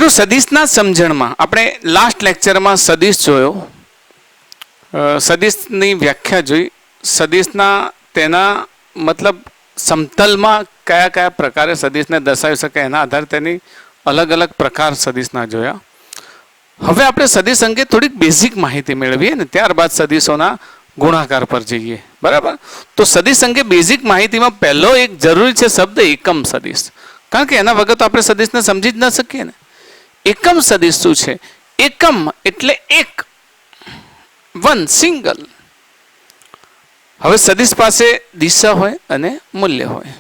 મિત્રો સદિશના સમજણમાં આપણે લાસ્ટ લેક્ચરમાં સદિશ જોયો, સદિશની વ્યાખ્યા જોઈ, સદિશના તેના મતલબ સમતલમાં કયા કયા પ્રકારે સદિશને દર્શાવી શકાય એના આધારે તેની અલગ અલગ પ્રકાર સદિશના જોયા. હવે આપણે સદિશ અંગે થોડીક બેઝિક માહિતી મેળવીએ ને ત્યારબાદ સદિશોના ગુણાકાર પર જઈએ. બરાબર? તો સદિશ અંગે બેઝિક માહિતીમાં પહેલો એક જરૂરી છે શબ્દ એકમ સદિશ. કારણ કે એના વગર તો આપણે સદિશને સમજી જ ન શકીએ ને. એકમ સદિશ શું છે? એકમ એટલે એક, વન, સિંગલ. હવે સદિશ પાસે દિશા હોય અને મૂલ્ય હોય.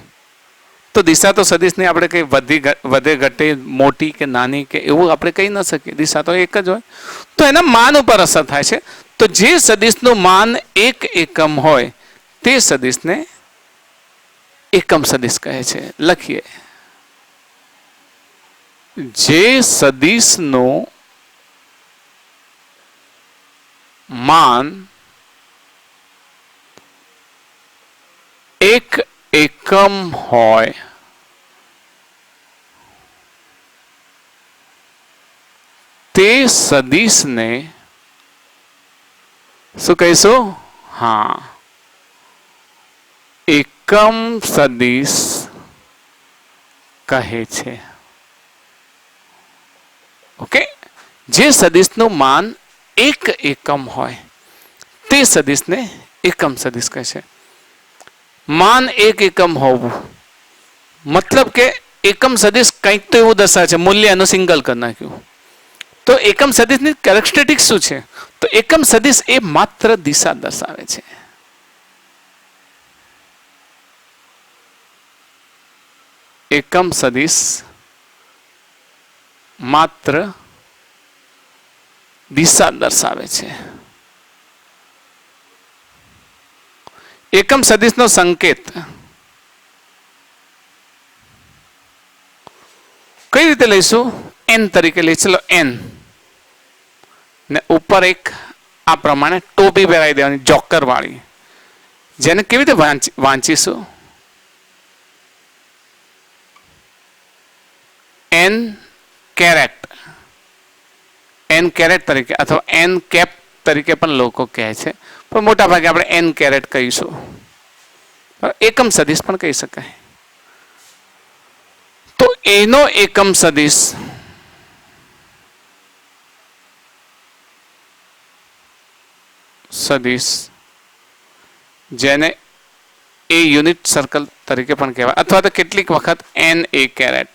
તો દિશા તો સદિશની આપણે કંઈ વધે ઘટે, મોટી કે નાની કે એવું આપણે કહી ન શકીએ. દિશા તો એક જ હોય. તો એના માન ઉપર અસર થાય છે. તો જે સદિશનું માન એક એકમ હોય તે સદિશને એકમ સદિશ કહે છે. લખીએ, જે સદિશનું માન એક એકમ હોય તે સદિશને શું કહીશું? હા, એકમ સદિશ કહે છે. ઓકે, જે સદિશનું માન એક એકમ હોય તે સદિશને એકમ સદિશ કહે છે. માન એક એકમ હોવું મતલબ કે એકમ સદિશ કંઈક તો એવું દર્શાવે છે. મૂલ્ય એનું સિંગલ કરી નાખ્યું. તો એકમ સદિશની કેરેક્ટરિસ્ટિક શું છે? તો એકમ સદિશ એ માત્ર દિશા દર્શાવે છે. એકમ સદિશ માત્ર દિશા દર્શાવે છે. એકમ સદિશનો સંકેત કઈ રીતે લઈશું? એન તરીકે લઈ. ચલો, એન ને ઉપર એક આ પ્રમાણે ટોપી પહેરાવી દેવાની જોકર વાળી, જેને કેવી રીતે વાંચીશું? એન કેરેટ, એન કેરેટ તરીકે અથવા એન કેપ તરીકે પણ લોકો કહે છે, પણ મોટા ભાગે આપણે એન કેરેટ કહીશું. એકમ સદિશ પણ કહી શકાય. તો એનો એકમ સદિશ જેને એ યુનિટ સર્કલ તરીકે પણ કહેવાય, અથવા તો કેટલીક વખત એન એ કેરેટ,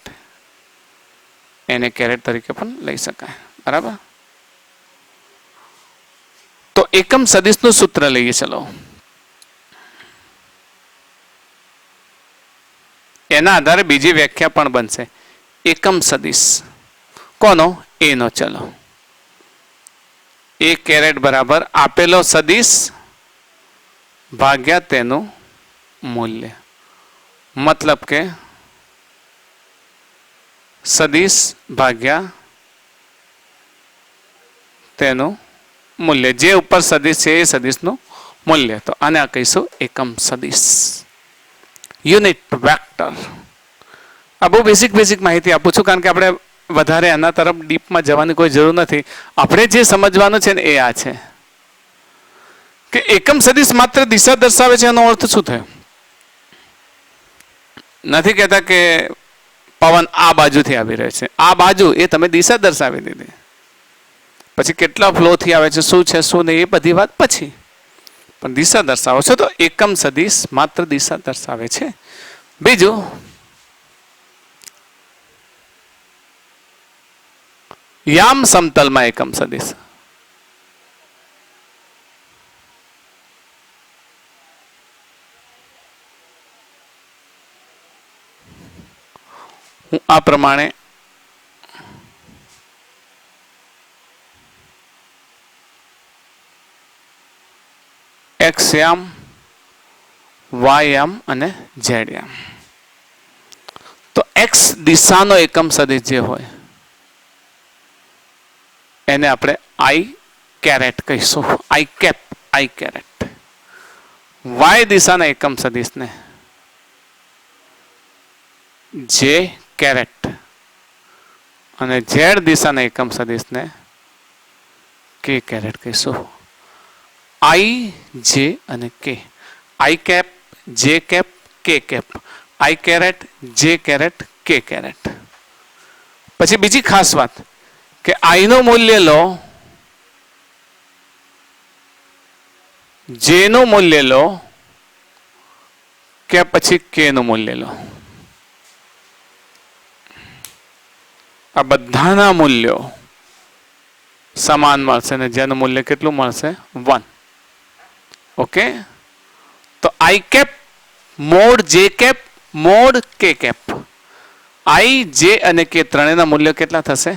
એને કેરેટ તરીકે પણ લઈ શકાય. બરાબર? તો એકમ સદિશનું સૂત્ર લઈએ. ચલો, એના આધારે બીજી વ્યાખ્યા પણ બનશે. એકમ સદિશ કોનો? એનો. ચલો, એ કેરેટ બરાબર આપેલો સદિશ ભાગ્યા તેનું મૂલ્ય. મતલબ કે સદિશ ભાગ્યા તેનું મૂલ્ય. જે ઉપર સદિશ છે એ સદિશનું મૂલ્ય. તો આને આ કહીશું એકમ સદિશ. Unit vector. આ બહુ બેઝિક માહિતી આપું છું, કારણ કે આપણે વધારે એના તરફ ડીપમાં જવાની કોઈ જરૂર નથી. આપણે જે સમજવાનું છે ને એ આ છે કે એકમ સદિશ માત્ર દિશા દર્શાવે છે. એનો અર્થ શું થયો? નથી કહેતા કે પવન આ બાજુથી આવી રહ્યો છે, આ બાજુ એ તમે દિશા દર્શાવી દીધી. પછી કેટલા ફ્લોથી આવે છે, શું છે શું નહીં, એ બધી વાત પછી. પણ દિશા દર્શાવો છો તો એકમ સદિશ માત્ર દિશા દર્શાવે છે. બીજું, યામ સમતલમાં એકમ સદિશ. હું આ પ્રમાણે એક્સ યામ, વાય યામ અને ઝેડ યામ. તો એક્સ દિશાનો એકમ સદિશ જે હોય એને આપણે આઈ કેરેટ કહીશું. I cap, i caret. Y દિશાના એકમ સદિશને જે કેરેટ અને ઝેડ દિશાના એકમ સદિશને કે કેરેટ કહીશું. આઈ, જે અને k. I cap, j cap, k cap. I caret, j caret, k caret. પછી બીજી ખાસ વાત કે આઈ નું મૂલ્ય લો, જે નું મૂલ્ય લો કે પછી કે નું મૂલ્ય લો. આ બધાના મૂલ્યો સમાન મળશે અને જેનું મૂલ્ય કેટલું મળશે? 1. ઓકે, તો I cap mod J cap mod K cap. I, જે અને કે ત્રણેયના મૂલ્ય કેટલા થશે?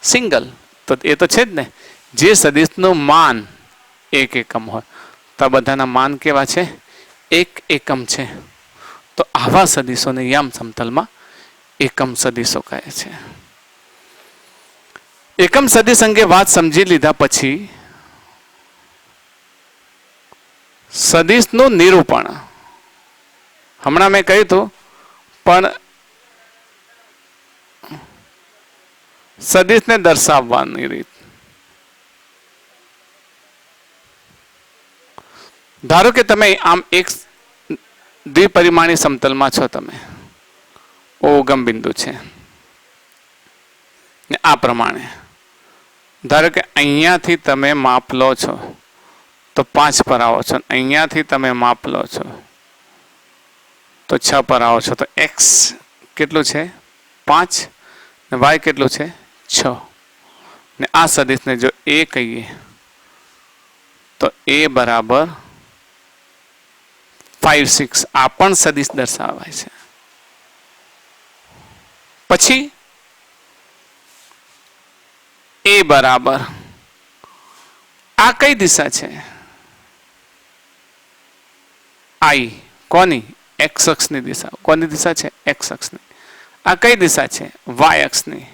સિંગલ. તો એ તો છે જ ને, જે સદિશનું માન એક એકમ હોય તો આ બધાના માન કેવા છે? એક એકમ છે. તો આવા સદિશોને યામ સમતલમાં એકમ સદિશો કહે છે. એકમ સદિશ અંગે વાત સમજી લીધા પછી સદિશનું નિરૂપણ હમણાં મેં કહ્યું હતું, પણ સદિશને દર્શાવવાની રીત. ધારો કે તમે આમ એક દ્વિપરિમાણીય સમતલમાં છો, તમે ઉગમ બિંદુ છે આ પ્રમાણે. ધારો કે અહીંયાથી તમે માપ લો છો તો 5 પર આવો છો, અહીંયાથી તમે માપ લો છો તો 6 પર આવો છો, તો એક્સ કેટલું છે? 5 ને વાય કેટલું છે? 6. ને આ સદિશને જો એ કહીએ તો એ બરાબર 5, 6. આ પણ સદિશ દર્શાવાય છે. પછી એ બરાબર આ કઈ દિશા છે? આઈ. કોની? એક્સ અક્ષની દિશા. કોની દિશા છે? એક્સ અક્ષની. આ કઈ દિશા છે? વાય અક્ષની.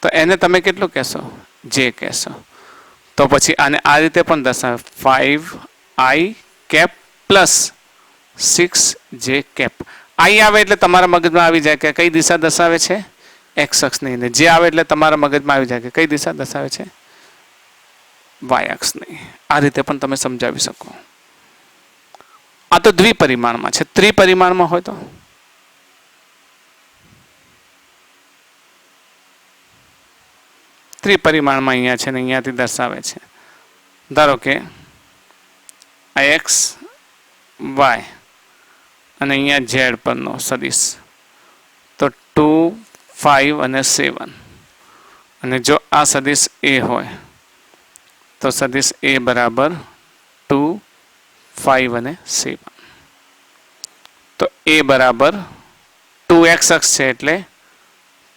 તો એને તમે કેટલું કહેશો? જે કહેશો. તો પછી આને આ રીતે પણ દર્શાવે 5i cap plus 6j cap. આઈ આવે એટલે તમારા મગજમાં આવી જાય કે કઈ દિશા દર્શાવે છે? એક્સ અક્ષની. ને જે આવે એટલે તમારા મગજમાં આવી જાય કે કઈ દિશા દર્શાવે છે? વાય અક્ષની. આ રીતે પણ તમે સમજાવી શકો. આ તો દ્વિપરિમાણમાં છે. ત્રિપરિમાણમાં હોય તો ત્રિપરિમાણમાં અહીંયા છે ને અહીંયાથી દર્શાવે છે. ધારો કે આ એક્સ વાય અને અહીંયા ઝેડ પરનો સદિશ, તો 2, 5 અને 7. અને જો આ સદિશ એ હોય તો સદિશ એ બરાબર 2, 5 અને 7. તો એ બરાબર 2x અક્ષ છે એટલે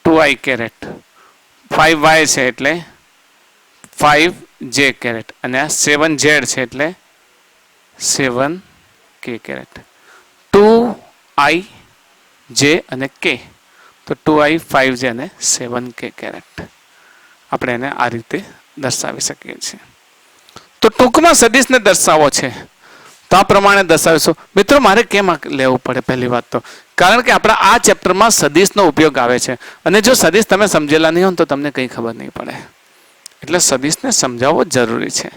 2i કેરેટ, 5y છે એટલે 5j કેરેટ અને આ 7z છે એટલે 7k કેરેટ. 2i j અને k, તો 2i 5j અને 7k કેરેટ. આપણે એને આ રીતે દર્શાવી શકીએ છીએ. તો ટૂંકમાં સદિશને દર્શાવો છે તો આ પ્રમાણે દર્શાવીશું. મિત્રો મારે કેમ લેવું પડે? પહેલી વાત તો કારણ કે આપણા આ ચેપ્ટરમાં સદિશનો ઉપયોગ આવે છે અને જો સદિશ તમે સમજેલા નહીં હોય તો તમને કંઈ ખબર નહીં પડે. એટલે સદિશને સમજાવવો જરૂરી છે.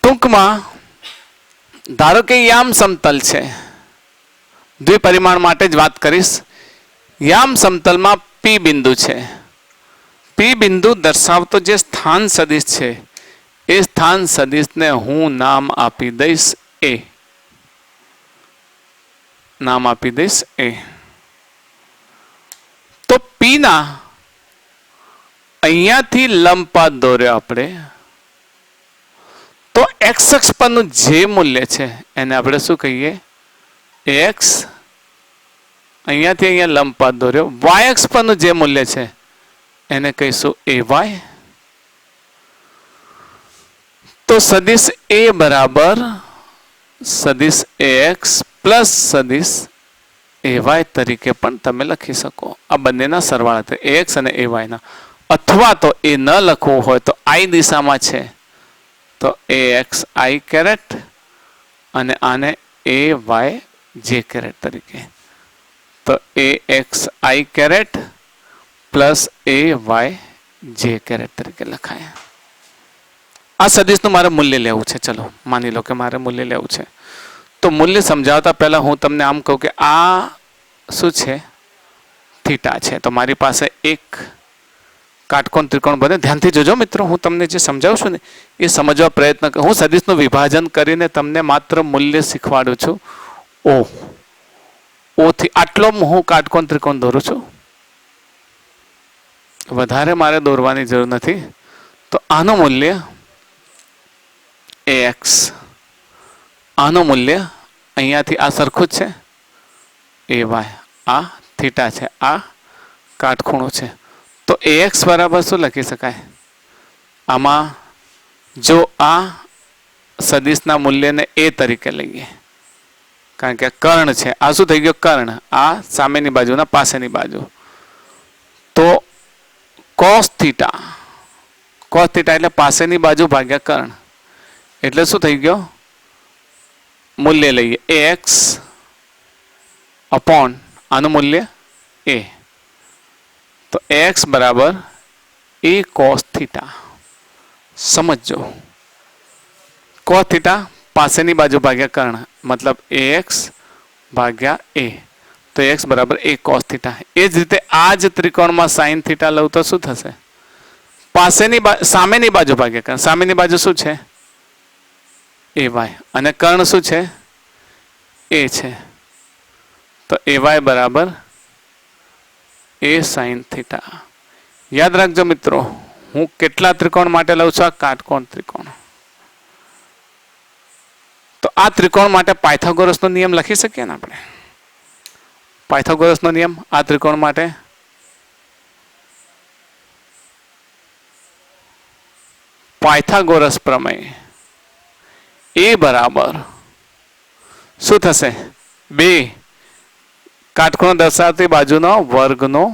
ટૂંકમાં ધારો કે યામ સમતલ છે, દ્વિપરિમાણ માટે જ વાત કરીશ. યામ સમતલમાં પી બિંદુ છે. પી બિંદુ દર્શાવતો જે સ્થાન સદિશ છે એ સ્થાન સદિશને હું નામ આપી દઈશ એ. નામ આપી દઈશ એ. તો પી ના અહીંયાથી લંબપાત દોર્યો આપણે, તો એક્સ અક્ષ પરનું જે મૂલ્ય છે એને આપણે શું કહીએ? એક્સ. અહીંયાથી અહીંયા લંબપાત દોર્યો. વાય અક્ષ પરનું જે મૂલ્ય છે એને કહીશું એ વાય. તો સદિશ એ બરાબર સદિશ એક્સ પ્લસ સદિશ એવાય તરીકે પણ તમે લખી શકો. આ બંનેના સરવાળા એક્સ અને એવાયના. અથવા તો એ ન લખવું હોય તો આઈ દિશામાં છે તો એ એક્સ આઈ કેરેટ અને આને એ વાય જે કેરેટ તરીકે. તો A X I caret plus A Y J caret તરીકે લખાય. આ સદિશનું મારે મૂલ્ય લેવું છે. ચલો માની લો કે મારે મૂલ્ય લેવું છે. તો મૂલ્ય સમજાવતા પહેલા હું તમને આમ કહું કે આ શું છે? થીટા છે. તો મારી પાસે એક કાટકોણ ત્રિકોણ બને. ધ્યાનથી જોજો મિત્રો, હું તમને જે સમજાવું છું ને એ સમજવા પ્રયત્ન કરું. હું સદિશનું વિભાજન કરીને તમને માત્ર મૂલ્ય શીખવાડું છું. ઓ થી આટલો હું કાટકોણ ત્રિકોણ દોરું છું. વધારે મારે દોરવાની જરૂર નથી. તો આનું મૂલ્ય ax, આનું મૂલ્ય અહીંયાથી આ સરખું જ છે ay, આ થીટા છે, આ કાટખૂણો છે. તો ax બરાબર શું લખી શકાય? આમાં જો આ સદિશના મૂલ્યને a તરીકે લઈએ, કારણ કે કર્ણ છે. આ શું થઈ ગયો? કર્ણ. આ સામેની બાજુના પાસેની બાજુ. તો cos થીટા, cos થીટા એટલે પાસેની બાજુ ભાગ્યા કર્ણ. એટલે શું થઈ ગયો? મૂલ્ય લઈએ ax અપોન આનું મૂલ્ય a. તો ax બરાબર a cos થીટા. સમજો, cos થીટા પાસેની બાજુ ભાગ્યા કર્ણ, મતલબ ax ભાગ્યા a. તો x બરાબર a cos થીટા. એ જ રીતે આ જ ત્રિકોણમાં sin થીટા લઉં તો શું થશે? સામેની બાજુ ભાગ્યા કર્ણ. સામેની બાજુ શું છે? ay. અને કર્ણ શું છે? a છે. તો ay બરાબર a sin થીટા. યાદ રાખજો મિત્રો, હું કેટલા ત્રિકોણ માટે લઉં છું? આ કાટકોણ ત્રિકોણ. તો આ ત્રિકોણ માટે પાયથાગોરસનો નિયમ લખી શકીએ ને આપણે? પાયથાગોરસનો નિયમ આ ત્રિકોણ માટે પાયથાગોરસ પ્રમેય. એ બરાબર શું થશે? 2 કાટખૂણો દર્શાવતી બાજુનો વર્ગનો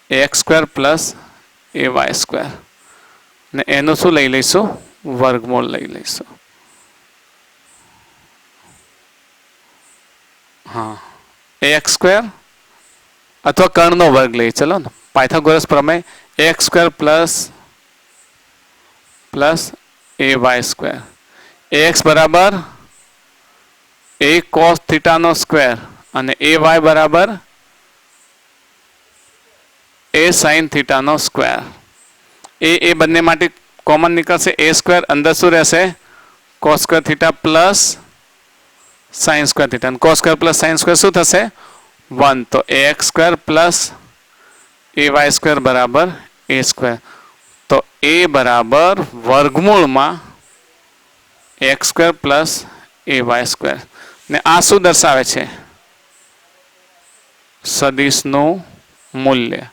x² પ્લસ ay². ને એનું શું લઈ લઈશું? વર્ગમૂળ લઈ લઈશું. હા, x² અથવા કર્ણનો વર્ગ લઈએ. ચલો ને, પાયથાગોરસ પ્રમેય x² પ્લસ ay². ax બરાબર a cos થીટાનો સ્ક્વેર અને ay બરાબર a sin થીટાનો સ્ક્વેર. એ બંને માટે કોમન નીકળશે. a² અંદર શું રહેશે? cos² theta plus sin² theta. cos² plus sin² શું થશે? 1. તો ax² પ્લસ ay² બરાબર a². તો a બરાબર વર્ગમૂળમાં x² પ્લસ ay². ને આ શું દર્શાવે છે? સદિશનું મૂલ્ય.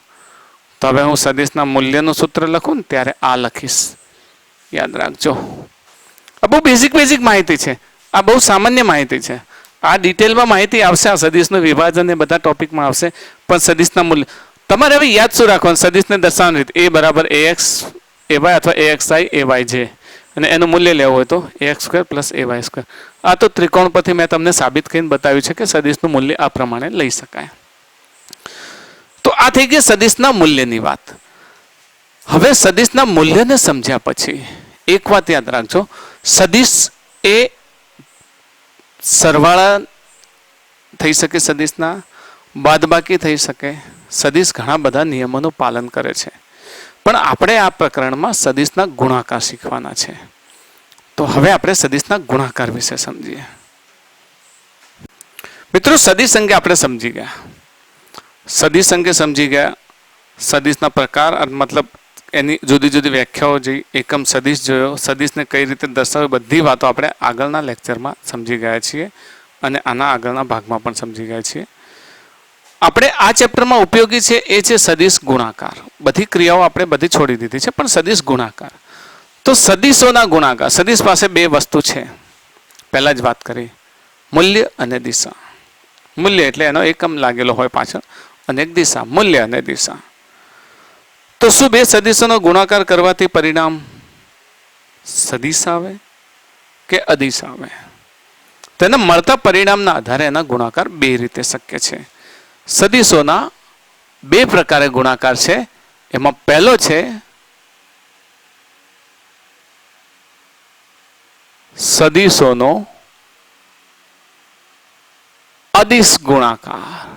તો હવે હું સદિશના મૂલ્યનું સૂત્ર લખું ને ત્યારે આ લખીશ. યાદ રાખજો, આ બહુ બેઝિક માહિતી છે. આ બહુ સામાન્ય માહિતી છે. આ ડિટેલમાં માહિતી આવશે, આ સદિશનું વિભાજન એ બધા ટોપિકમાં આવશે. પણ સદિશના મૂલ્ય તમારે હવે યાદ શું રાખવાનું? સદિશને દર્શાવવાની રીત a બરાબર ax ay અથવા axi ayj. અને એનું મૂલ્ય લેવું હોય તો ax² પ્લસ ay². આ તો ત્રિકોણ પરથી મેં તમને સાબિત કરીને બતાવ્યું છે કે સદિશનું મૂલ્ય આ પ્રમાણે લઈ શકાય. તો આ થઈ ગઈ સદિશના મૂલ્યની વાત. હવે સદિશના મૂલ્યને સમજ્યા પછી એક વાત યાદ રાખજો, સદિશ એ સરવાળા થઈ શકે, સદિશના બાદબાકી થઈ શકે. સદિશ ઘણા બધા નિયમોનું પાલન કરે છે. પણ આપણે આ પ્રકરણમાં સદિશના ગુણાકાર શીખવાના છે. તો હવે આપણે સદિશના ગુણાકાર વિશે સમજીએ. મિત્રો, સદિશ અંગે આપણે સમજી ગયા. સદિશ અંગે સમજી ગયા. સદિશના પ્રકાર મતલબ એની જુદી જુદી વ્યાખ્યાઓ જોઈ. એકમ સદિશ જોયો. સદિશને કઈ રીતે દર્શાવે બધી વાતો આપણે આગળના લેક્ચરમાં સમજી ગયા છીએ અને આના આગળના ભાગમાં પણ સમજી ગયા છીએ. આપણે આ ચેપ્ટરમાં ઉપયોગી છે એ છે સદિશ ગુણાકાર. બધી ક્રિયાઓ આપણે બધી છોડી દીધી છે, પણ સદિશ ગુણાકાર. તો સદિશોના ગુણાકાર. સદિશ પાસે 2 વસ્તુ છે. પહેલા જ વાત કરી, મૂલ્ય અને દિશા. મૂલ્ય એટલે એનો એકમ લાગેલો હોય પાછળ, અને એક દિશા, મૂલ્ય અને દિશા. તો શું 2 સદિશોનો ગુણાકાર કરવાથી પરિણામ સદિશ આવે કે અદિશ આવે? તેના મળતા પરિણામના આધારે એના ગુણાકાર 2 રીતે શક્ય છે. સદિશોના બે પ્રકારે ગુણાકાર છે. એમાં પહેલો છે સદીશોનો અદિશ ગુણાકાર.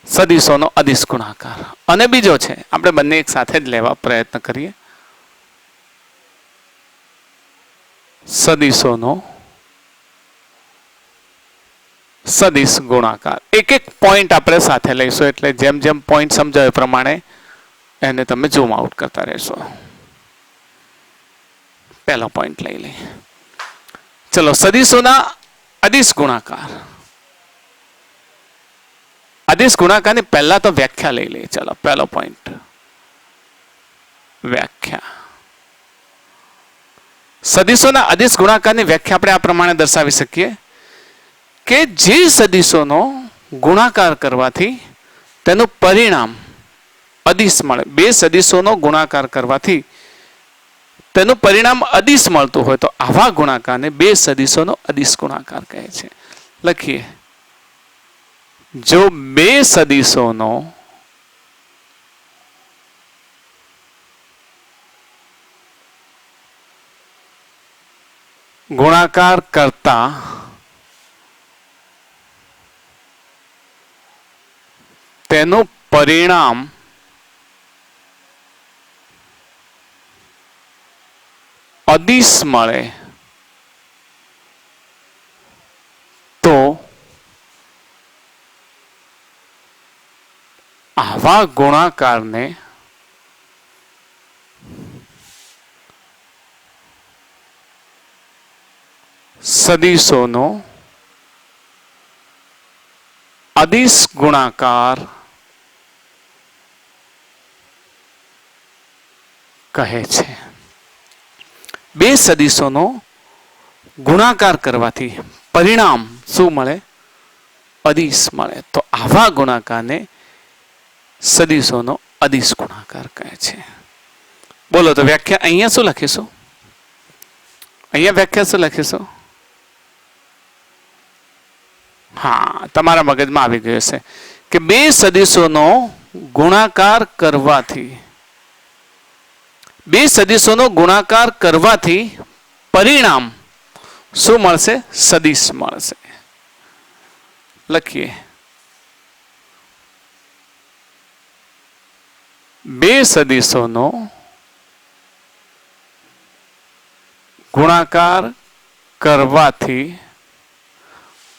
સદીશોનો અદિશ ગુણાકાર. અને બીજો છે, આપણે બંને એક સાથે જ લેવા પ્રયત્ન કરીએ, સદીશોનો સદિશ ગુણાકાર. એક એક પોઈન્ટ આપણે સાથે લઈશું, એટલે જેમ જેમ પોઈન્ટ સમજાય એ પ્રમાણે એને તમે ઝૂમ આઉટ કરતા રહેશો. પહેલો પોઈન્ટ લઈ લઈએ. ચલો, સદીશોના અદિશ ગુણાકાર. અદિશ ગુણાકારની પહેલા તો વ્યાખ્યા લઈ લઈએ. ચલો, પહેલો પોઈન્ટ વ્યાખ્યા. સદીશોના અદિશ ગુણાકારની વ્યાખ્યા આપણે આ પ્રમાણે દર્શાવી શકીએ કે જે સદીશોનો ગુણાકાર કરવાથી તેનું પરિણામ અદિશ મળે. બે સદીશોનો ગુણાકાર કરવાથી તેનું પરિણામ અદિશ મળતું હોય તો આવા ગુણાકારને બે સદીશોનો અદિશ ગુણાકાર કહે છે. લખીએ, જો બે સદીશોનો ગુણાકાર કરતા તેનું પરિણામ અદિશ મળે તો આવા ગુણાકારને સદીશોનો અદિશ ગુણાકાર કહે છે. બે સદીશોનો ગુણાકાર કરવાથી પરિણામ શું મળે? અદિશ મળે. તો આવા ગુણાકારને સદીશોનો અદિશ ગુણાકાર કહે છે. બોલો તો વ્યાખ્યા અહીંયા શું લખીશું? અહીંયા વ્યાખ્યા શું લખીશું? હા, તમારા મગજમાં આવી ગયું છે કે બે સદીશોનો ગુણાકાર કરવાથી પરિણામ શું મળશે? સદિશ મળશે. લખીએ, બે સદીશોનો ગુણાકાર કરવાથી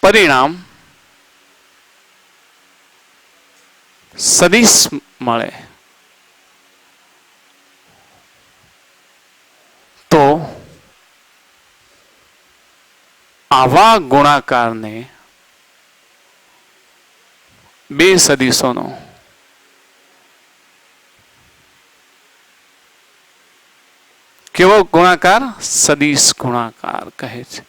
પરિણામ સદિશ મળે તો આવા ગુણાકારને બે સદીશોનો કેવો ગુણાકાર? સદિશ ગુણાકાર કહે છે.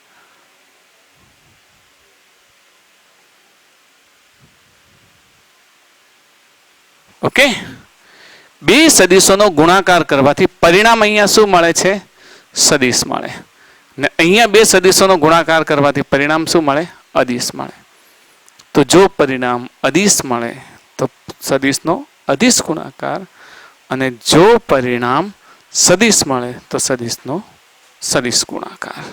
ઓકે, બે સદીશોનો ગુણાકાર કરવાથી પરિણામ અહીંયા શું મળે છે? સદિશ મળે. ને અહીંયા બે સદીશોનો ગુણાકાર કરવાથી પરિણામ શું મળે? અદિશ મળે. તો જો પરિણામ અદિશ મળે તો સદિશનો અદિશ ગુણાકાર, અને જો પરિણામ સદિશ મળે તો સદિશનો સદિશ ગુણાકાર.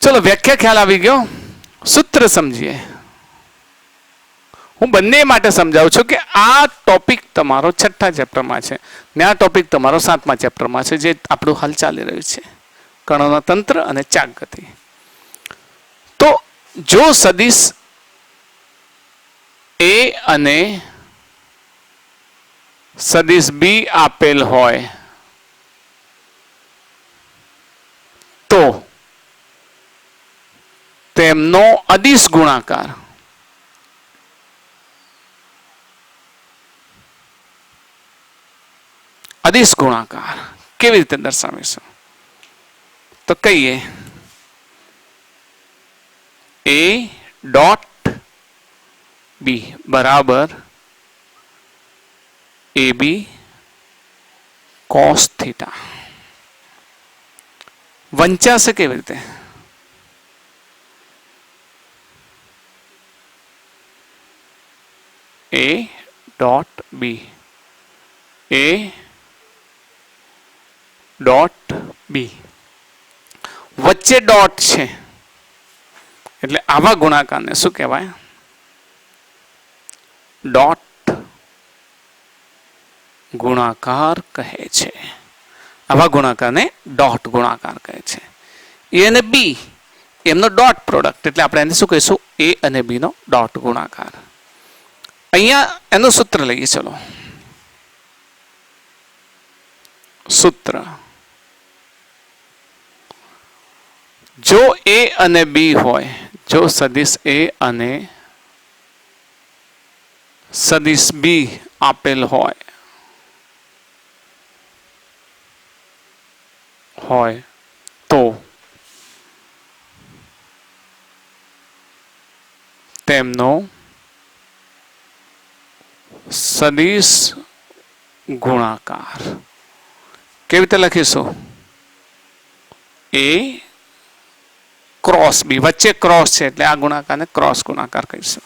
ચલો, વ્યાખ્યા ખ્યાલ આવી ગયો. સૂત્ર સમજીએ. હું બંને માટે સમજાવું છું કે આ ટોપિક તમારો 6થા ચેપ્ટરમાં છે ને આ ટોપિક તમારો 7મા ચેપ્ટરમાં છે, જે આપણું હાલ ચાલી રહ્યું છે, કણોના તંત્ર અને ચાક ગતિ. તો જો સદિશ એ અને સદિશ બી આપેલ હોય તો તેમનો અદિશ ગુણાકાર કેવી રીતે દર્શાવીશું? તો કહીએ એ ડોટ બી બરાબર એ બી કોસ થીટા. વંચાશે કેવી રીતે? એ ડોટ બી, એ ડોટ બી, વચ્ચે ડોટ છે એટલે આવા ગુણાકારને શું કહેવાય? ડોટ ગુણાકાર કહે છે. આવા ગુણાકારને ડોટ ગુણાકાર કહે છે. એ અને બી એમનો ડોટ પ્રોડક્ટ એટલે આપણે એને શું કહીશું? એ અને બી નો ડોટ ગુણાકાર. અહીંયા એનું સૂત્ર લઈએ. ચલો, સૂત્ર: જો એ અને બી હોય, જો સદિશ એ અને સદિશ બી આપેલ હોય તો તેમનો સદિશ ગુણાકાર કેવી રીતે લખીશું? એ ક્રોસ બી, વચ્ચે ક્રોસ છે એટલે આ ગુણાકારને ક્રોસ ગુણાકાર કહીશું.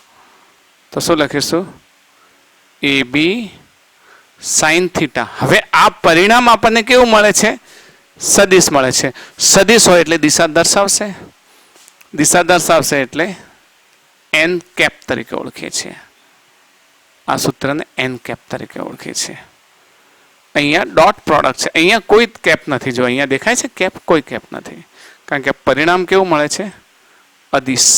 તો શું લખીશું? એ બી સાઇન થીટા. હવે આ પરિણામ આપણને કેવું મળે છે? સદિશ મળે છે. સદિશ હોય એટલે દિશા દર્શાવશે, દિશા દર્શાવશે એટલે એન કેપ તરીકે ઓળખીએ છીએ. આ સૂત્રને એન કેપ તરીકે ઓળખીએ છીએ. અહીંયા ડોટ પ્રોડક્ટ છે, અહીંયા કોઈ કેપ નથી. જો અહીંયા દેખાય છે કેપ, કોઈ કેપ નથી, કારણ કે પરિણામ કેવું મળે છે? અદિશ.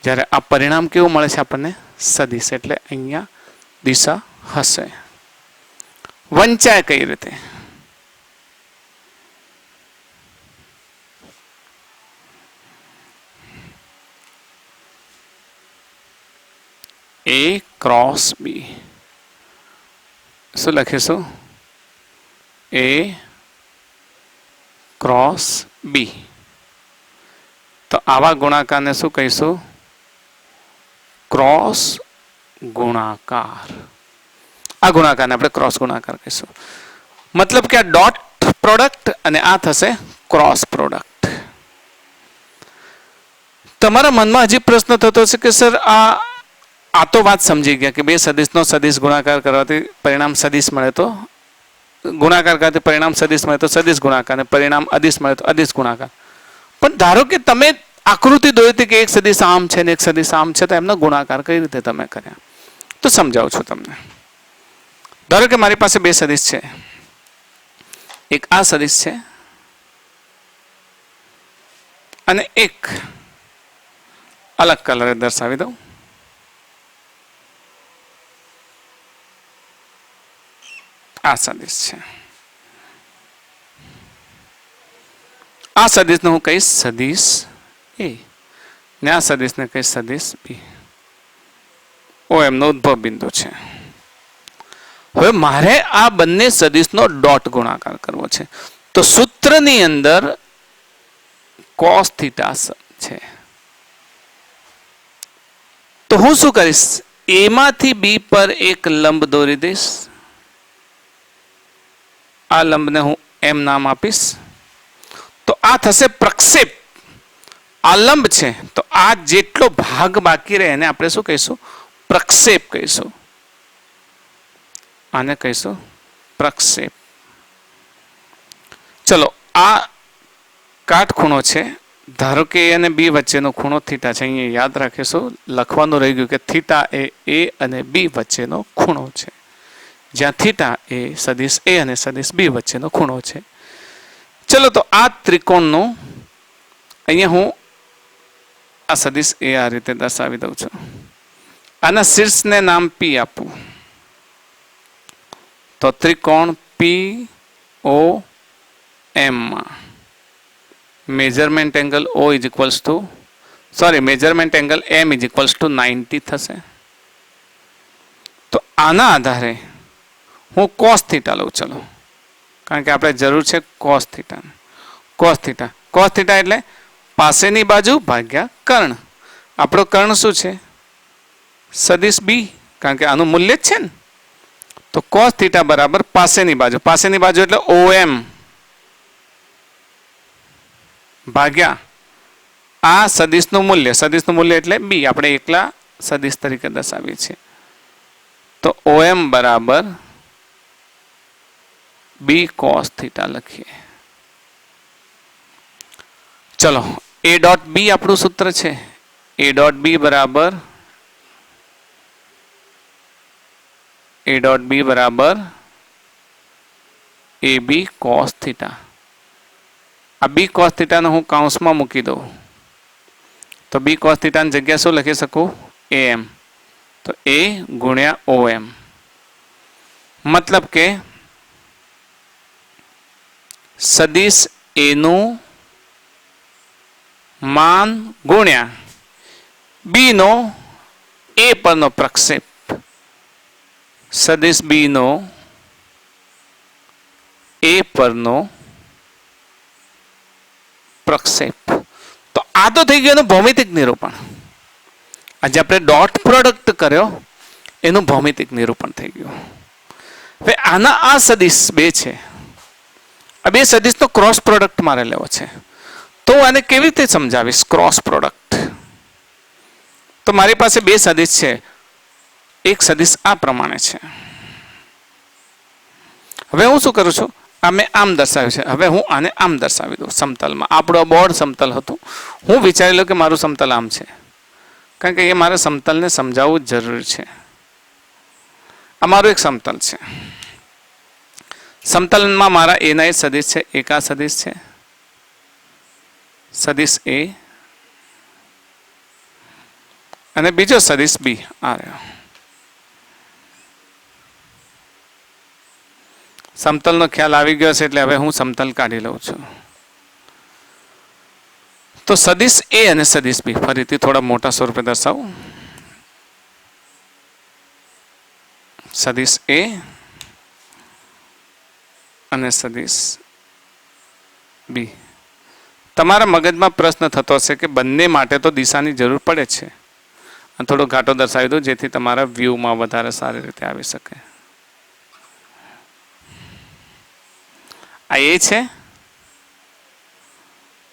જ્યારે આ પરિણામ કેવું મળે છે આપણને? સદિશ. એટલે અહીંયા દિશા હશે. વંચાય કઈ રીતે? એ ક્રોસ બી. શું લખીશું? એ ક્રોસ બી. તો આવા ગુણાકારને શું કહીશું? ક્રોસ ગુણાકાર. આ ગુણાકારને આપણે ક્રોસ ગુણાકાર કહીશું. મતલબ કે આ ડોટ પ્રોડક્ટ અને આ થશે ક્રોસ પ્રોડક્ટ. તમારા મનમાં હજી પ્રશ્ન થતો છે કે સર આ તો વાત સમજી ગયા કે બે સદિશનો સદિશ ગુણાકાર કરવાથી પરિણામ સદિશ મળે, તો ગુણાકાર કરવાથી પરિણામ સદિશ મળે તો સદિશ ગુણાકાર, અને પરિણામ અદિશ મળે તો અદિશ ગુણાકાર. પણ ધારો કે તમે આકૃતિ દોરી હતી કે એક સદિશ આમ છે ને એક સદિશ આમ છે, તો એમનો ગુણાકાર કઈ રીતે તમે કર્યા? તો સમજાવું છું તમને. ધારો કે મારી પાસે બે સદિશ છે, એક આ સદિશ છે અને એક અલગ કલરે દર્શાવી દઉં. આ સદિશ છે. આ સદિશને હું કહીશ સદિશ એ, ને આ સદિશને કહીશ સદિશ બી. ઓ એમનો ઉદ્ભવ બિંદુ છે. હવે મારે આ બંને સદિશનો ડોટ ગુણાકાર કરવો છે. તો સૂત્રની અંદર cos થીટા છે. તો હું શું કરીશ? એ માંથી બી પર એક લંબ દોરી દઈશ. આ લંબને હું એમ નામ આપીશ. તો આ થશે પ્રક્ષેપ. આ લંબ છે તો આ જેટલો ભાગ બાકી રહે એને આપણે શું કહીશું? પ્રક્ષેપ કહીશું. આને કહીશું પ્રક્ષેપ. ચલો, આ કાટખૂણો છે. ધારો કે એ અને બી વચ્ચેનો ખૂણો થીટા છે. અહીંયા યાદ રાખીશું, લખવાનું રહી ગયું કે થીટા એ અને બી વચ્ચેનો ખૂણો છે. જ્યાં થીટા એ સદિશ એ અને સદિશ બી વચ્ચેનો ખૂણો છે. ચલો, તો આ ત્રિકોણનું અહીંયા હું આ સદિશ એ આ રીતે દર્શાવી દઉં છું. આના શીર્ષને નામ પી આપું. તો ત્રિકોણ પી ઓ એમ માં measurement angle O is equals to measurement angle M is equals to 90 થશે. તો આના આધારે હું cos થીટા લઉં. ચલો, કારણ કે આપણે જરૂર છે cos થીટા. cos થીટા એટલે પાસેની બાજુ ભાગ્યા કર્ણ. આપણો કર્ણ શું છે? સદિશ બી, કારણ કે આનું મૂલ્ય જ છે ને. તો cos થીટા બરાબર પાસેની બાજુ. પાસેની બાજુ એટલે OM ભાગ્યા આ સદિશનું મૂલ્ય. સદિશનું મૂલ્ય એટલે બી. આપણે એકલા સદિશ તરીકે દર્શાવીએ છીએ. तो OM बराबर B cos थीटा लखीए। चलो A डॉट B આપણું સૂત્ર છે। A डॉट B बराबर AB cos थीटा। आ B cos थीटा ने હું કૌંસમાં મૂકી દઉં તો B cos थीटा ની જગ્યા શું લખી શકું? AM। तो A गुण्या OM मतलब के सदिश A નું मान गुण्या B નો A પરનો પ્રક્ષેપ, સદિશ B નો A પરનો પ્રક્ષેપ। તો આ તો થઈ ગયું એનું ભૌમિતિક નિરૂપણ। આજે આપણે ડોટ પ્રોડક્ટ કર્યો એનું ભૌમિતિક નિરૂપણ થઈ ગયું। હવે આના આ સદિશ બે છે, આ બે સદિશનો ક્રોસ પ્રોડક્ટ મારે લેવો છે। તો આને કેવી રીતે સમજાવીશ ક્રોસ પ્રોડક્ટ? તો મારી પાસે બે સદિશ છે, એક સદિશ આ પ્રમાણે છે। હવે હું શું કરું છું, આ મેં આમ દર્શાવ્યું છે, હવે હું આને આમ દર્શાવી દઉં સમતલમાં। આપણો બોર્ડ સમતલ હતું, હું વિચારી લઉં કે મારું સમતલ આમ છે, કારણ કે એ મારે સમતલને સમજાવવું જરૂરી છે। આ મારું એક સમતલ છે, સમતલમાં મારા એના એ સદિશ છે, એક આ સદિશ છે, સદિશ A, અને બીજો સદિશ B આ રહ્યો। સમતલનો ખ્યાલ આવી ગયો છે એટલે હવે હું સમતલ કાઢી લઉં છું। તો સદિશ A અને સદિશ B ફરીથી થોડા મોટા સ્વરૂપે દર્શાવું। સદિશ A અને સદિશ B। તમારા મગજમાં પ્રશ્ન થતો હશે કે બંને માટે તો દિશાની જરૂર પડે છે। થોડો ઘાટો દર્શાવી દો જેથી તમારા વ્યૂમાં વધારે સારી રીતે આવી શકે। આ A છે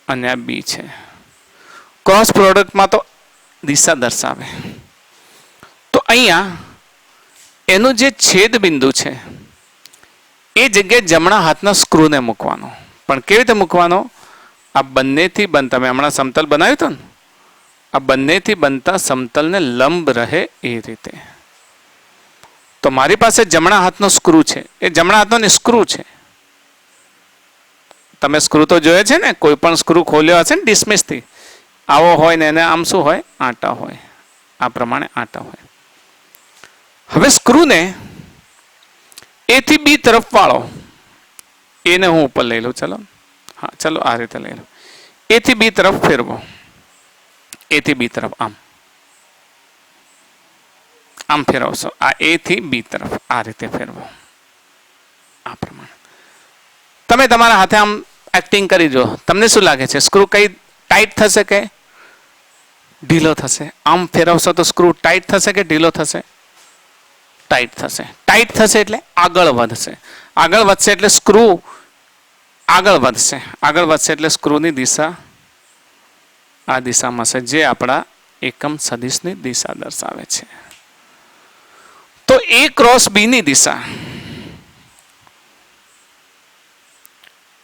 અને આ B છે। ક્રોસ પ્રોડક્ટમાં તો દિશા દર્શાવે। તો અહીંયા એનું જે છેદ બિંદુ છે એ જગ્યાએ જમણા હાથના સ્ક્રૂને મૂકવાનો। પણ કેવી રીતે મૂકવાનો? આ બંનેથી બનતા, મેં હમણાં સમતલ બનાવ્યું હતું ને, આ બંનેથી બનતા સમતલને લંબ રહે એ રીતે। તો મારી પાસે જમણા હાથનો સ્ક્રૂ છે, એ જમણા હાથનો સ્ક્રૂ છે। તમે સ્ક્રૂ તો જોયે છે ને, કોઈ પણ સ્ક્રૂ ખોલ્યો હશે ને ડિસ્મિસથી, આવો હોય ને એને આમ શું હોય, આંટા હોય, આ પ્રમાણે આંટા હોય। હવે સ્ક્રૂને A થી B તરફ વાળો, એને હું ઉપર લઈ લઉં, ચલો હા ચલો આ રીતે લઈ લઉં। A થી B તરફ ફેરવો, A થી B તરફ આમ આમ ફેરવશો, આ A થી B તરફ આ રીતે ફેરવો, આ પ્રમાણે। તમે તમારા હાથે આમ એક્ટિંગ કરી જો, તમને શું લાગે છે સ્ક્રૂ કઈ ટાઈટ થશે કે ઢીલો થશે? આમ ફેરવશો તો સ્ક્રૂ ટાઈટ થશે કે ઢીલો થશે? ટાઈટ થશે। ટાઈટ થશે એટલે આગળ વધશે, આગળ વધશે એટલે સ્ક્રૂ આગળ વધશે, આગળ વધશે એટલે સ્ક્રૂની દિશા આ દિશામાં છે, જે આપણા એકમ સદિશની દિશા દર્શાવે છે। તો A ક્રોસ B ની દિશા,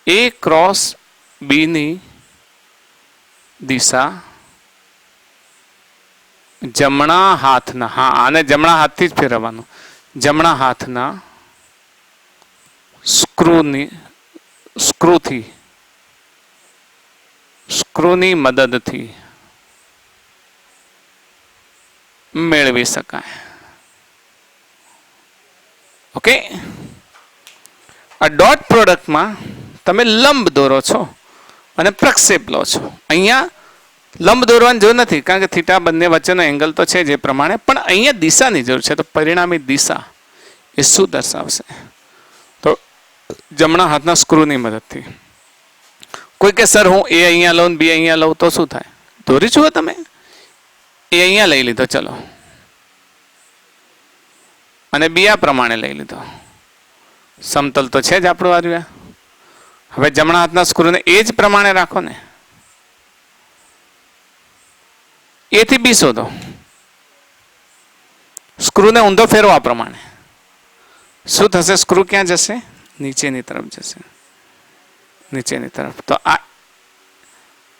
A ક્રોસ B ની દિશા જમણા હાથના, હા આને જમણા હાથથી જ ફેરવવાનું, જમણા હાથના સ્ક્રૂની મદદથી મેળવી શકાય। ઓકે, આ ડોટ પ્રોડક્ટમાં તમે લંબ દોરો છો અને પ્રક્ષેપ લો છો। અહીંયા લંબ દોરવાની જરૂર નથી, કારણ કે થીટા બંને વચ્ચેનો એંગલ તો છે જે પ્રમાણે, પણ અહીંયા દિશાની જરૂર છે। તો પરિણામી દિશા એ શું દર્શાવશે? તો જમણા હાથના સ્ક્રૂની મદદથી। કોઈ કે સર હું A અહીંયા લઉં B અહીંયા લઉં તો શું થાય? દોરી જુઓ તમે, A અહીંયા લઈ લીધો ચલો, અને B આ પ્રમાણે લઈ લીધો, સમતલ તો છે જ આપણું આવ્યું। હવે જમણા હાથના સ્ક્રૂને એ જ પ્રમાણે રાખો ને, A થી B શોધો, સ્ક્રૂને ઊંધો ફેરવો આ પ્રમાણે, શું થશે? સ્ક્રૂ ક્યાં જશે? નીચેની તરફ જશે, નીચેની તરફ. તો આ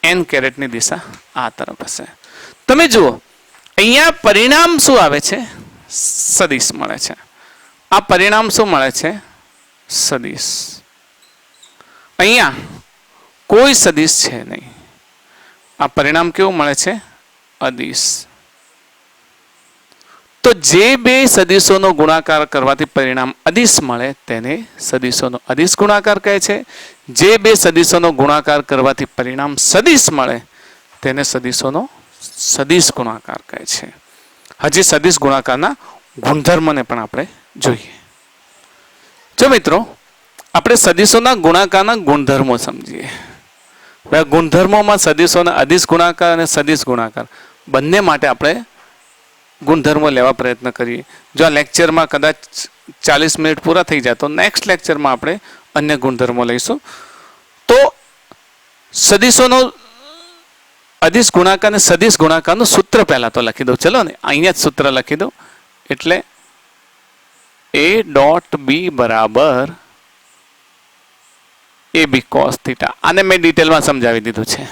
એન કેરેટની દિશા આ તરફ હશે. તમે જુઓ અહીંયા પરિણામ શું આવે છે? સદિશ મળે છે. આ પરિણામ શું મળે છે? સદિશ. અહીંયા કોઈ સદિશ છે નહીં. આ પરિણામ કેવું મળે છે? અદિશ. તો જે બે સદિશોનો ગુણાકાર કરવાથી પરિણામ અદિશ મળે તેને સદિશોનો અદિશ ગુણાકાર કહે છે. જે બે સદિશોનો ગુણાકાર કરવાથી પરિણામ સદિશ મળે તેને સદિશોનો સદિશ ગુણાકાર કહે છે. હજી સદિશ ગુણાકારના ગુણધર્મને પણ આપણે જોઈએ. જો મિત્રો આપણે સદિશોના ગુણાકારના ગુણધર્મો સમજીએ. ગુણધર્મોમાં સદિશોના અદિશ ગુણાકાર અને સદિશ ગુણાકાર બંને માટે આપણે ગુણધર્મો લેવા પ્રયત્ન કરીએ. જો આ લેક્ચરમાં કદાચ 40 મિનિટ પૂરા થઈ જાય તો નેક્સ્ટ લેક્ચરમાં આપણે અન્ય ગુણધર્મો લઈશું. તો સદિશોનો અદિશ ગુણાકાર અને સદિશ ગુણાકારનું સૂત્ર પહેલા તો લખી દઉં. ચલો ને અહીંયા જ સૂત્ર લખી દઉં. એટલે a ડોટ b બરાબર ab cos થીટા. આને મેં ડિટેલમાં સમજાવી દીધું છે.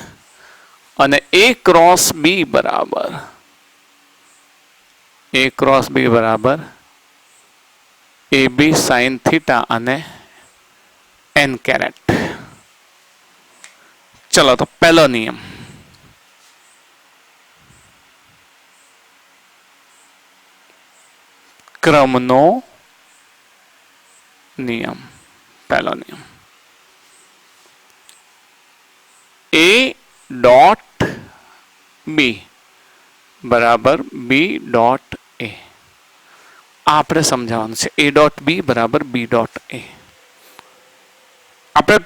અને a ક્રોસ b બરાબર a ક્રોસ b બરાબર ab sin થીટા અને n કેરેટ. ચલો તો પહેલો નિયમ, ક્રમનો નિયમ. પહેલો નિયમ a ડોટ b બરાબર b ડોટ a. આ આપણે સમજાવવાનું છે. a ડોટ b બરાબર b ડોટ a. આપણે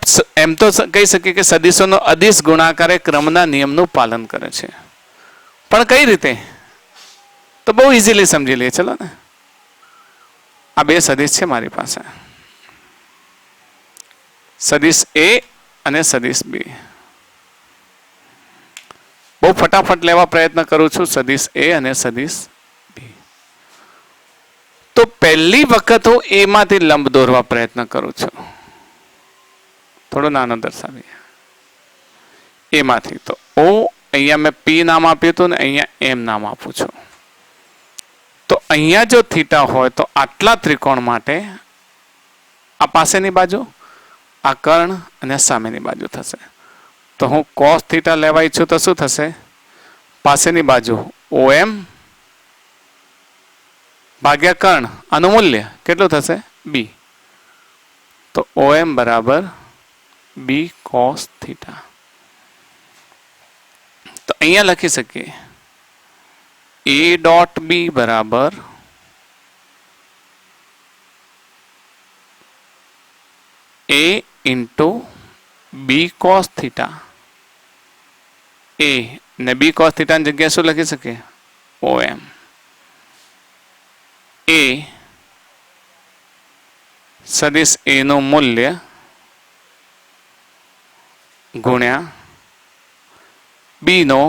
એમ તો કહી શકીએ કે સદિશોનો અદિશ ગુણાકાર એ ક્રમના નિયમનું પાલન કરે છે. પણ કઈ રીતે? તો બહુ ઇઝીલી સમજી લઈએ. ચલો ને, આ બે સદિશ છે મારી પાસે, સદિશ a અને સદિશ b. બહુ ફટાફટ લેવા પ્રયત્ન કરું છું. સદિશ a અને સદિશ b. તો પહેલી વખત હું a માંથી લંબ દોરવા પ્રયત્ન કરું છું. થોડો નાનો દર્શાવીએ a માંથી. તો o અહીંયા મેં p નામ આપ્યું હતું ને અહીંયા m નામ આપું છું. તો અહીંયા જો થીટા હોય તો આટલા ત્રિકોણ માટે આ પાસેની બાજુ, આ કર્ણ અને સામેની બાજુ થશે. તો હું cos થીટા લેવા ઈચ્છું તો શું થશે? પાસેની બાજુ OM ભાગ્યા કર્ણ, આનું મૂલ્ય કેટલું થશે? b. તો OM બરાબર b cos થીટા. તો અહીંયા લખી શકીએ a ડોટ b બરાબર a into b cos theta. a ને b cos થીટાની જગ્યાએ શું લખી શકીએ? OM. a સદિશ a નું મૂલ્ય ગુણ્યા b નો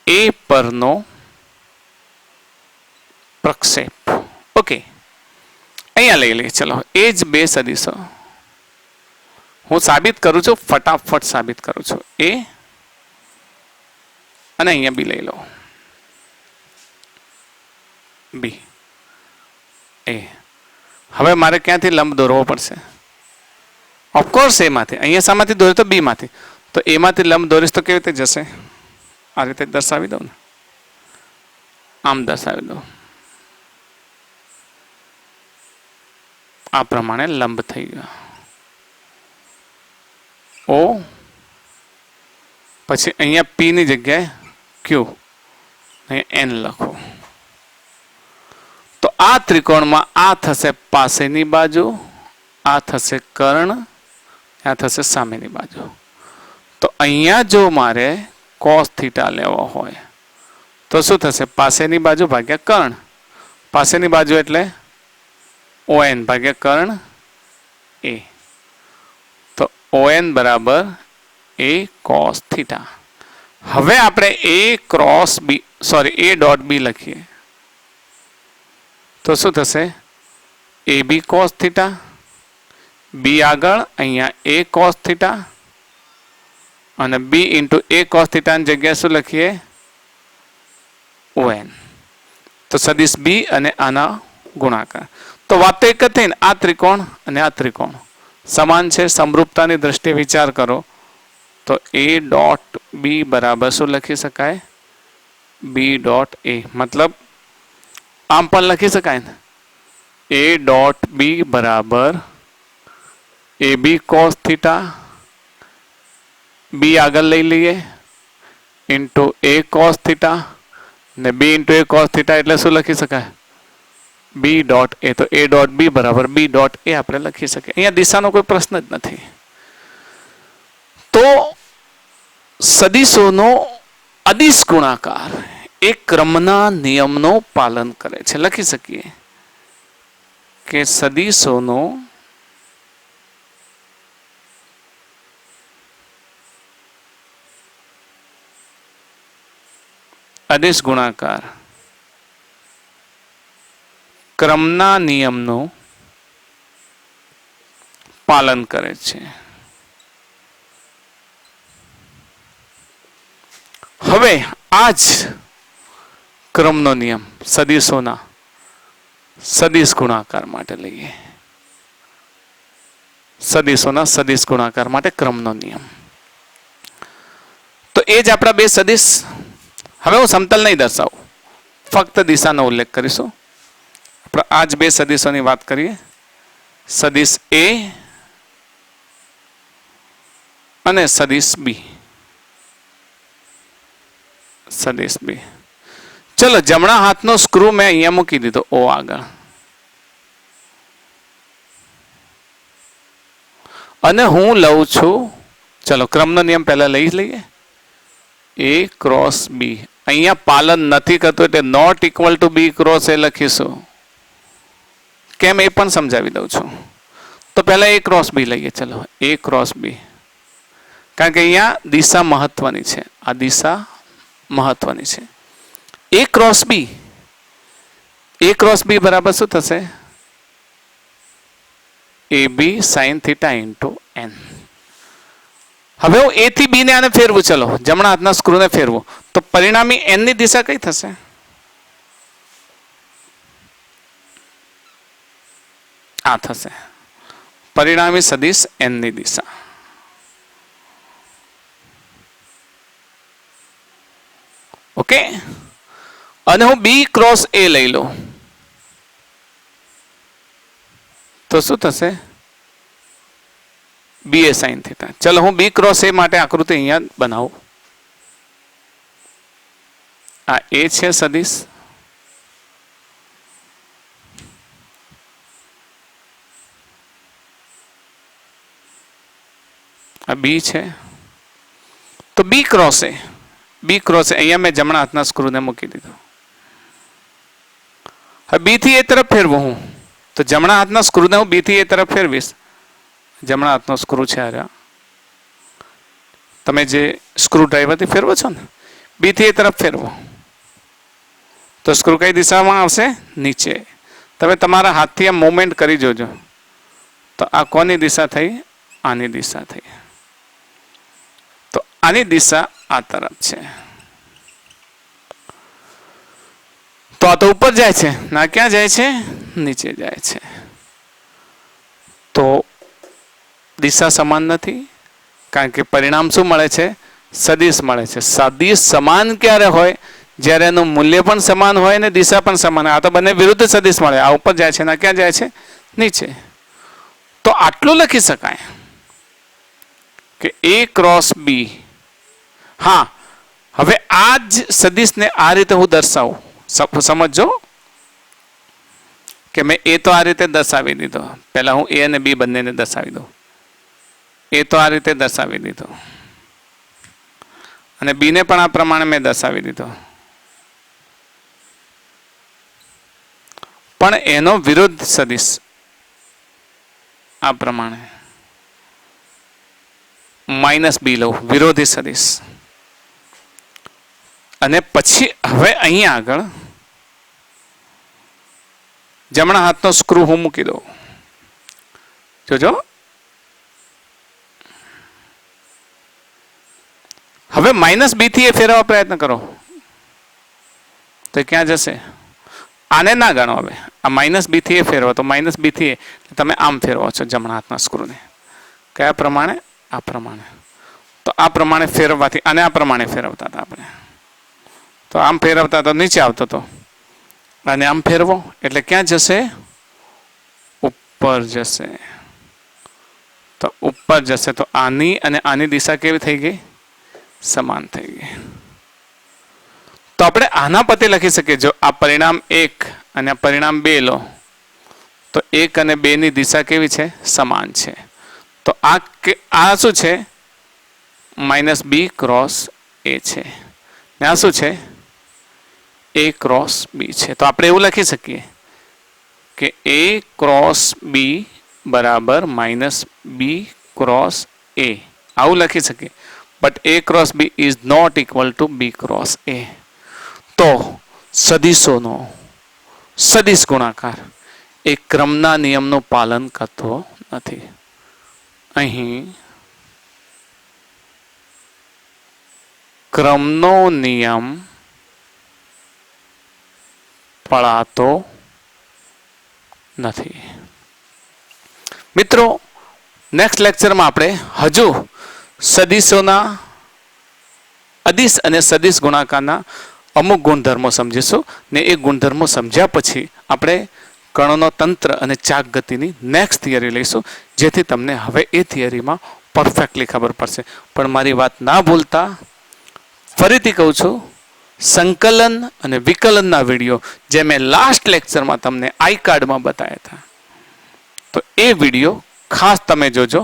a પરનો પ્રક્ષેપ. ઓકે, અહીંયા લઈ લઈએ. ચલો, એ જ બે સદિશો હું સાબિત કરું છું, ફટાફટ સાબિત કરું છું. a અને અહીંયા b લઈ લો. b a. હવે મારે ક્યાંથી લંબ દોરવો પડશે? ઓફકોર્સ a માંથી. અહીંયા શામાંથી દોરે? તો b માંથી. તો a માંથી લંબ દોરીશ તો કેવી રીતે જશે? આ રીતે દર્શાવી દઉં ને, આમ દર્શાવી દઉં. આ પ્રમાણે લંબ થઈ ગયો. O પછી અહીંયા p ની જગ્યાએ q, અહીંયા n લખો. તો આ ત્રિકોણમાં આ થશે પાસેની બાજુ, આ થશે કર્ણ, આ થશે સામેની બાજુ. તો અહીંયા જો મારે cos થીટા લેવો હોય તો શું થશે? પાસેની બાજુ ભાગ્યા કર્ણ. પાસેની બાજુ એટલે ON ભાગ્યા કર્ણ a. તો ON બરાબર a cos થીટા. હવે આપણે એ ક્રોસ બી એ ડોટ બી લખીએ તો શું થશે? એ બી કોસ થીટા, બી આગળ અહીંયા એ કોસ થીટા અને બી ઇન્ટુ એ કોસ થીટાની જગ્યાએ શું લખીએ? ON. તો સદિશ બી અને આના ગુણાકાર. તો વાત તો એક જ થઈ ને, આ ત્રિકોણ અને આ ત્રિકોણ સમાન છે. સમરૂપતાની દ્રષ્ટિએ વિચાર કરો તો એ ડોટ બી બરાબર શું લખી શકાય? બી ડોટ એ. મતલબ આમ પણ લખી શકાય ને, એ ડોટ બી બરાબર એ બી કોસ થીટા, બી આગળ લઈ લઈએ ઇન્ટુ એ કોસ થીટા ને બી ઇન્ટુ એ કોસ થીટા એટલે શું લખી શકાય? બી ડોટ એ. તો એ ડોટ બી બરાબર બી ડોટ એ આપણે લખી શકીએ. અહીંયા દિશાનો કોઈ પ્રશ્ન જ નથી. તો સદિશોનો અદિશ ગુણાકાર એ ક્રમના નિયમનો પાલન કરે છે. લખી શકીએ કે સદિશોનો અદિશ ગુણાકાર ક્રમના નિયમનું પાલન કરે છે. હવે આ જ ક્રમનો નિયમ સદિશોના સદિશ ગુણાકાર માટે લઈએ. સદિશોના સદિશ ગુણાકાર માટે ક્રમનો નિયમ. તો એ જ આપણા બે સદિશ. હવે હું સમતલ નહીં દર્શાવું, ફક્ત દિશાનો ઉલ્લેખ કરીશું. આપણે આ જ બે સદિશોની વાત કરીએ. સદિશ એ અને સદિશ બી. સદિશ બી. ચલો, જમણા હાથનો સ્ક્રૂ મેં અહીંયા મૂકી દીધો ઓ આગળ, અને હું લઉં છું, ચલો ક્રમનો નિયમ પહેલા લઈ લઈએ. એ ક્રોસ બી અહીંયા પાલન નથી કરતું એટલે not equal to B cross A લખીશું. કેમ એ પણ સમજાવી દઉં છું. તો પહેલા એ ક્રોસ બી લઈએ. ચલો એ ક્રોસ બી, કારણ કે અહીંયા દિશા મહત્વની છે. આ દિશા મહત્વની છે. એ ક્રોસ બી, એ ક્રોસ બી બરાબર શું થશે? એ બી સાઇન થીટા ઇન્ટુ એન. હવે હું એ થી બી ને આને ફેરવું. ચલો જમણા હાથના સ્ક્રૂને ફેરવું તો પરિણામી એન ની દિશા કઈ થશે? આ થશે. પરિણામી સદિશ એન ની દિશા. ઓકે. અને હું બી ક્રોસ એ લઈ લઉં તો શું થશે? બી એ સાઇન થીટા. ચલો હું બી ક્રોસ એ માટે આકૃતિ અહીંયા બનાવું. આ એ છે સદિશ, આ બી છે. તો બી ક્રોસ એ, બી ક્રોસ એ અહીંયા મેં જમણા હાથના સ્ક્રૂને મૂકી દીધો. હવે બી થી એ તરફ ફેરવું હું તો જમણા હાથના સ્ક્રૂને હું બી થી એ તરફ ફેરવીશ. જમણા હાથનો સ્ક્રૂ છે આ. તમે જે સ્ક્રૂ ડ્રાઈવરથી ફેરવો છો ને, બી થી એ તરફ ફેરવો તો સ્ક્રૂ કઈ દિશામાં આવશે? નીચે. તમે તમારા હાથથી આ મૂવમેન્ટ કરી જોજો તો આ કોની દિશા થઈ? આની દિશા થઈ. તો આની દિશા આ તરફ છે. તો આ તો ઉપર જાય છે, ના ક્યાં જાય છે? નીચે જાય છે. તો દિશા સમાન નથી, કારણ કે પરિણામ શું મળે છે? સદિશ મળે છે. સદિશ સમાન ક્યારે હોય? જ્યારે એનું મૂલ્ય પણ સમાન હોય ને દિશા પણ સમાન હોય. આ તો બંને વિરુદ્ધ સદિશ મળે. આ ઉપર જાય છે, ના ક્યાં જાય છે? નીચે. તો આટલું લખી શકાય કે એ ક્રોસ બી. હા, હવે આ જ સદિશને આ રીતે હું દર્શાવું. સમજો કે મેં એ તો આ રીતે દર્શાવી દીધો. પહેલા હું એ અને બી બંનેને દર્શાવી દઉં. એ તો આ રીતે દર્શાવી દીધો અને બી ને પણ આ પ્રમાણે મેં દર્શાવી દીધો. પણ એનો વિરુદ્ધ સદિશ આ પ્રમાણે માઇનસ બી લઉં, વિરોધી સદિશ. અને પછી હવે અહીંયા આગળ જમણા હાથનો સ્ક્રૂ હું મૂકી દઉં. જોજો, હવે -b થી એ ફેરવવા પ્રયત્ન કરો તો ક્યાં જશે? આને ના ગણો. હવે આ -b થી એ ફેરવો તો -b થી એ તમે આમ ફેરવો છો જમણા હાથના સ્ક્રૂને. કયા પ્રમાણે? આ પ્રમાણે. તો આ પ્રમાણે ફેરવવાથી અને આ પ્રમાણે ફેરવતા હતા આપણે. તો આમ ફેરવતા તો નીચે આવતો હતો, અને આમ ફેરવો એટલે ક્યાં જશે? ઉપર જશે. તો ઉપર જશે તો આની અને આની દિશા કેવી થઈ ગઈ? સમાન થઈ ગઈ. તો આપણે આના પતે લખી શકીએ. જો આ પરિણામ 1 અને આ પરિણામ 2 લો તો 1 અને 2 ની દિશા કેવી છે? સમાન છે. તો આ શું છે? -b ક્રોસ a છે. ને આ શું છે? a ક્રોસ b છે. તો આપણે એવું લખી શકીએ કે a ક્રોસ b બરાબર -b ક્રોસ a. આવું લખી શકીએ. But a cross b is not equal to b cross a. તો સદિશોનો સદિશ ગુણાકાર એ ક્રમના નિયમનું પાલન કરતો નથી. અહીં ક્રમનો નિયમ પળાતો નથી. મિત્રો, નેક્સ્ટ લેક્ચરમાં આપણે હજુ સદિશોના અદિશ અને સદિશ ગુણાકારના અમુક ગુણધર્મો સમજીશું. ને એ ગુણધર્મો સમજ્યા પછી આપણે કણોનો તંત્ર અને ચાક ગતિની નેક્સ્ટ થિયરી લઈશું, જેથી તમને હવે એ થિયરીમાં પરફેક્ટલી ખબર પડશે. પણ મારી વાત ના ભૂલતા ફરીથી કહું છું, સંકલન અને વિકલનના વિડીયો જે મેં લાસ્ટ લેક્ચરમાં તમને આઈ કાર્ડમાં બતાવ્યા હતા, તો એ વિડીયો ખાસ તમે જોજો.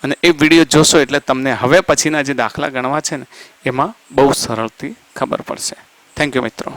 અને એ વિડીયો જોશો એટલે તમને હવે પછીના જે દાખલા ગણવા છે ને એમાં બહુ સરળથી ખબર પડશે. થેન્ક યુ મિત્રો.